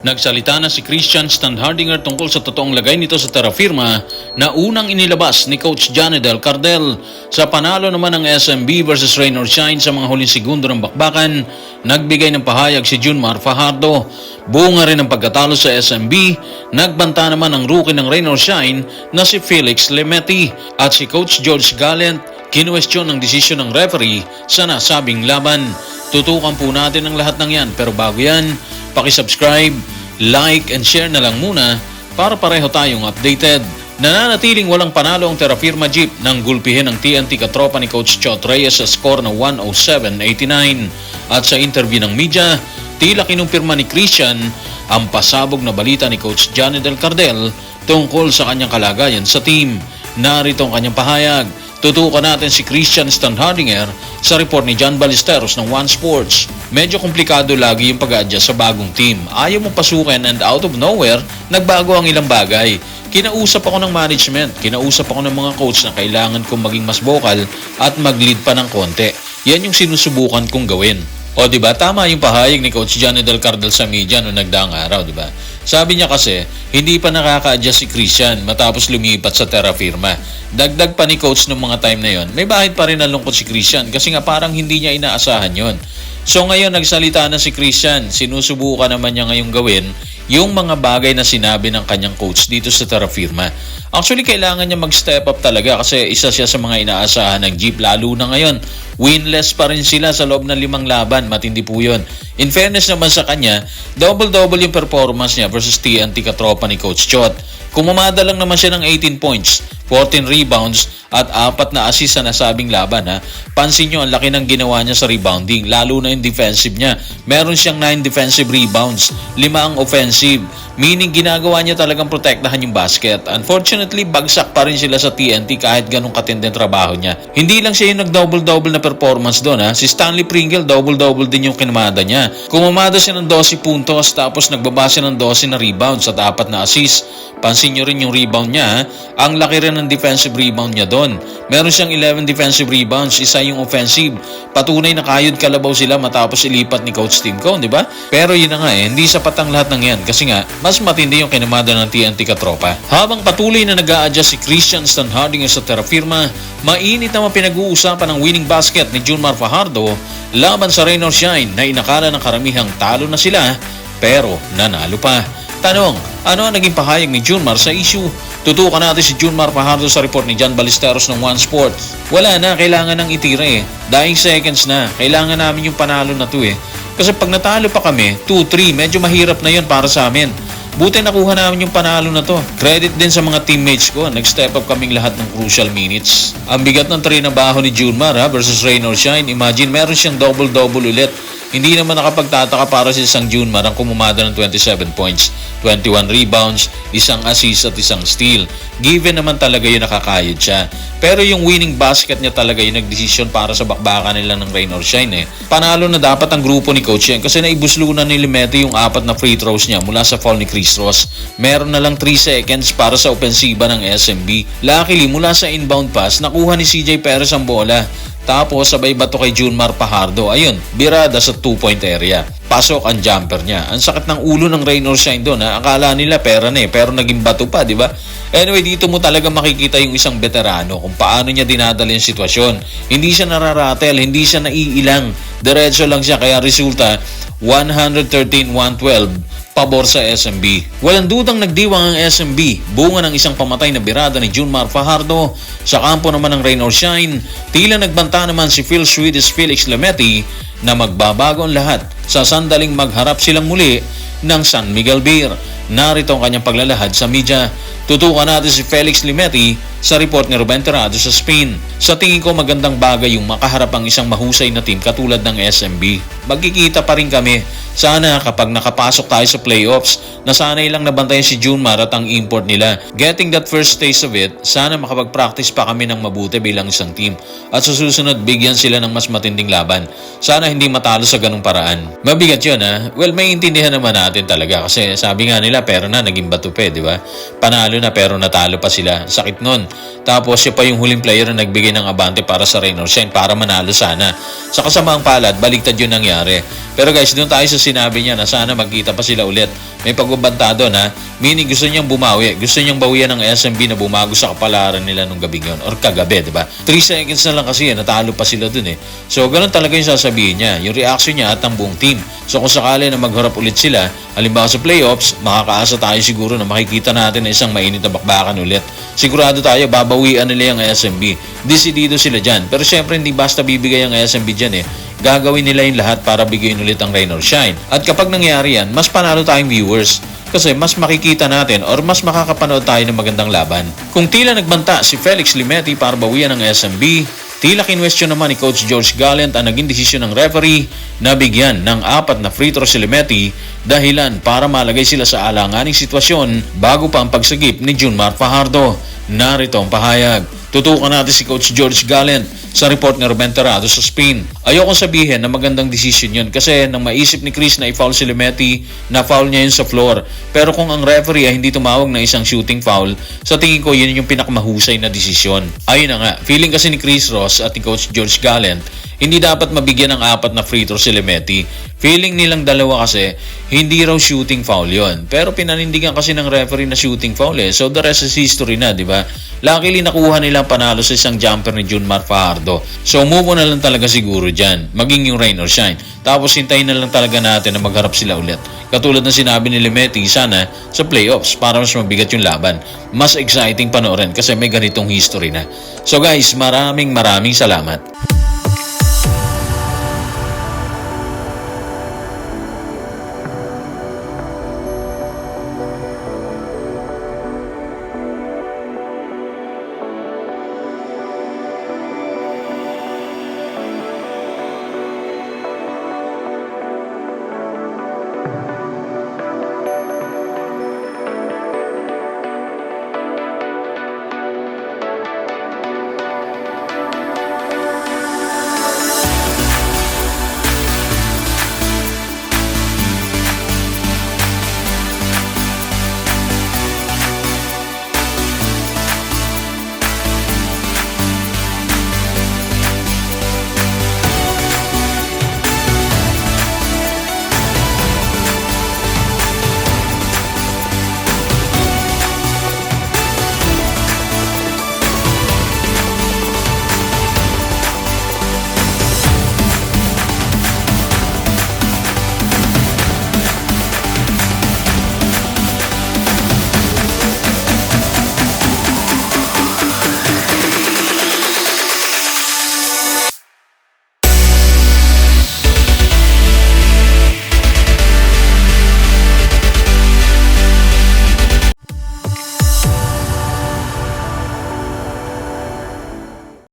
Nagsalita na si Christian Standhardinger tungkol sa totoong lagay nito sa Terra Firma na unang inilabas ni Coach Johnny Del Cardel. Sa panalo naman ng SMB versus Rain or Shine sa mga huling segundo ng bakbakan, nagbigay ng pahayag si Junmar Fajardo. Bunga rin ang pagkatalo sa SMB, nagbanta naman ang rookie ng Rain or Shine na si Felix Lemeti at si Coach George Gallant kinuwestiyon ng desisyon ng referee sa nasabing laban. Tutukan po natin ang lahat ng yan, pero bago yan, paki-subscribe, like and share na lang muna para pareho tayong updated. Nananatiling walang panalo ang Terra Firma Jeep nang gulpihin ng TNT katropa ni Coach Chot Reyes sa score na 107-89. At sa interview ng media, tila kinumpirma ni Christian ang pasabog na balita ni Coach Johnny Del Cardel tungkol sa kanyang kalagayan sa team. Narito ang kanyang pahayag. Tutukan natin si Christian Standhardinger sa report ni John Ballesteros ng One Sports. Medyo komplikado lagi yung pag-adjust sa bagong team. Ayaw mong pasukin and out of nowhere, nagbago ang ilang bagay. Kinausap ako ng management, kinausap ako ng mga coach na kailangan kong maging mas vocal at mag-lead pa ng konti. Yan yung sinusubukan kong gawin. O diba, tama yung pahayag ni Coach Johnny Del Cardel sa media noong nagdaang araw, diba? Sabi niya kasi, hindi pa nakaka-adjust si Christian matapos lumipat sa Terra Firma. Dagdag pa ni Coach noong mga time na yon, may bahid pa rin nalungkot si Christian kasi nga parang hindi niya inaasahan yon. So ngayon nagsalita na si Christian, sinusubukan naman niya ngayong gawin yung mga bagay na sinabi ng kanyang coach dito sa Terra Firma. Actually, kailangan niya mag-step up talaga kasi isa siya sa mga inaasahan ng Jeep, lalo na ngayon. Winless pa rin sila sa loob ng 5 laban, matindi po yun. In fairness naman sa kanya, double-double yung performance niya versus TNT katropa ni Coach Chot. Kumamada lang naman siya ng 18 points, 14 rebounds at 4 na assist sa nasabing laban. Pansin nyo ang laki ng ginawa niya sa rebounding, lalo na yung defensive niya. Meron siyang 9 defensive rebounds, 5 ang offensive. Meaning ginagawa niya talagang protektahan yung basket. Unfortunately, bagsak pa rin sila sa TNT kahit ganong katindi ang trabaho niya. Hindi lang siya yung nag-double-double na performance doon. Si Stanley Pringle, double-double din yung kinamada niya. Kumamada siya ng 12 puntos tapos nagbaba siya ng 12 na rebounds at 4 na assist. Pansin nyo rin yung rebound niya. Ang laki rin ng defensive rebound niya doon. Meron siyang 11 defensive rebounds, isa yung offensive. Patunay na kayod kalabaw sila matapos ilipat ni Coach Tim Cone, di ba? Pero yun na nga hindi sapat ang lahat ng yan kasi nga mas matindi yung kinamada ng TNT katropa. Habang patuloy na nag-a-adjust si Christian Standhardinger sa Terra Firma, mainit naman pinag-uusapan ng winning basket ni Junmar Fajardo laban sa Rain or Shine na inakala ng karamihang talo na sila pero nanalo pa. Tanong, ano ang naging pahayag ni Junmar sa issue? Tutukan natin si Junmar Fajardo sa report ni John Ballesteros ng One Sports. Wala na, kailangan ng itira Dying seconds na, kailangan namin yung panalo na to Kasi pag natalo pa kami, 2-3, medyo mahirap na yun para sa amin. Buti nakuha namin yung panalo na to. Credit din sa mga teammates ko. Nag-step up kaming lahat ng crucial minutes. Ang bigat ng trinabaho ni Junmar versus Rain or Shine. Imagine, meron siyang double-double ulit. Hindi naman nakapagtataka para si isang Junmar ang kumumada ng 27 points, 21 rebounds, 1 assist at 1 steal. Given naman talaga yun nakakayod siya. Pero yung winning basket niya talaga yung nagdesisyon para sa bakbakan nila ng Rain or Shine Panalo na dapat ang grupo ni Coach yan kasi naibuslunan ni Limete yung 4 na free throws niya mula sa foul ni Chris Ross. Meron na lang 3 seconds para sa opensiba ng SMB. Luckily, mula sa inbound pass, nakuha ni CJ Perez ang bola. Tapos sabay bato kay Junmar Fajardo. Ayun, birada sa 2-point area. Pasok ang jumper niya. Ang sakit ng ulo ng Rain or Shine doon. Akala nila pera na pero naging bato pa, di ba? Anyway, dito mo talaga makikita yung isang veterano kung paano niya dinadala yung sitwasyon. Hindi siya nararatel, hindi siya naiilang. Diretso lang siya, kaya resulta 113-112 pabor sa SMB. Walang dudang nagdiwang ang SMB. Bunga ng isang pamatay na birada ni Junmar Fajardo. Sa kampo naman ng Rain or Shine, tila nagbanta naman si Phil Swedish Felix Lemeti na magbabago ang lahat sa sandaling magharap silang muli ng San Miguel Beer. Narito ang kanyang paglalahad sa media. Tutukan natin si Felix Lemeti sa report ni Ruben Terrado sa Spain. Sa tingin ko magandang bagay yung makaharap ang isang mahusay na team katulad ng SMB. Magkikita pa rin kami. Sana kapag nakapasok tayo sa playoffs, nasanay lang nabantayan si Junmar at ang import nila. Getting that first taste of it, sana makapag-practice pa kami ng mabuti bilang isang team. At sa susunod, bigyan sila ng mas matinding laban. Sana hindi matalo sa ganung paraan. Mabigat yun Well, may intindihan naman natin talaga kasi sabi nga nila pero na naging bato pa di ba? Panalo na pero natalo pa sila. Sakit nun. Tapos siya pa yung huling player na nagbigay ng abante para sa Rain or Shine para manalo sana. Sa kasamaang palad, baliktad yun nangyari. Pero guys, doon tayo sa sinabi niya na sana magkita pa sila ulit. May pagbabanta doon ha. Meaning gusto niyang bumawi. Gusto niyang bawian ng SMB na bumago sa kapalaran nila nung gabi yun. Or kagabi, di ba? 3 seconds na lang kasi natalo pa sila doon eh. So, ganun talaga yung sasabihin niya. Yung reaction niya at ang buong team. So, kung sakali na magharap ulit sila, halimbawa sa playoffs, makakaasa tayo siguro na makikita natin na isang mainit na bakbakan ulit. Sigurado tayo, babawian nila yung SMB. Desidido sila dyan. Pero syempre, hindi basta bibigay ang SMB dyan eh. Gagawin nila yung lahat para bigyan ulit ang rain or shine. At kapag nangyari yan, mas panalo tayong viewers. Kasi mas makikita natin or mas makakapanood tayo ng magandang laban. Kung tila nagbanta si Felix Limeti para bawian ng SMB, tila kinwestiyon naman ni Coach George Gallant ang naging desisyon ng referee na bigyan ng 4 na free throw si Limeti dahilan para malagay sila sa alanganing sitwasyon bago pa ang pagsagip ni Junmar Fajardo. Narito ang pahayag. Tutukan natin si Coach George Gallant sa report ni Ruben Terrado sa Spain. Ayokong sabihin na magandang decision yun kasi nang maisip ni Chris na i-foul si Limeti, na foul niya yun sa floor. Pero kung ang referee ay hindi tumawag ng isang shooting foul, sa tingin ko yun yung pinakamahusay na desisyon. Ayun na nga, feeling kasi ni Chris Ross at ni Coach George Gallant, hindi dapat mabigyan ng 4 na free throw si Limeti. Feeling nilang dalawa kasi, hindi raw shooting foul yon. Pero pinanindigan kasi ng referee na shooting foul eh. So the rest is history na, di ba? Luckily nakuha nilang panalo sa isang jumper ni Junmar Fajardo. So move on na lang talaga siguro dyan. Maging yung rain or shine. Tapos hintayin na lang talaga natin na magharap sila ulit. Katulad ng sinabi ni Limeti, sana sa playoffs para mas mabigat yung laban. Mas exciting panoorin kasi may ganitong history na. So guys, maraming salamat.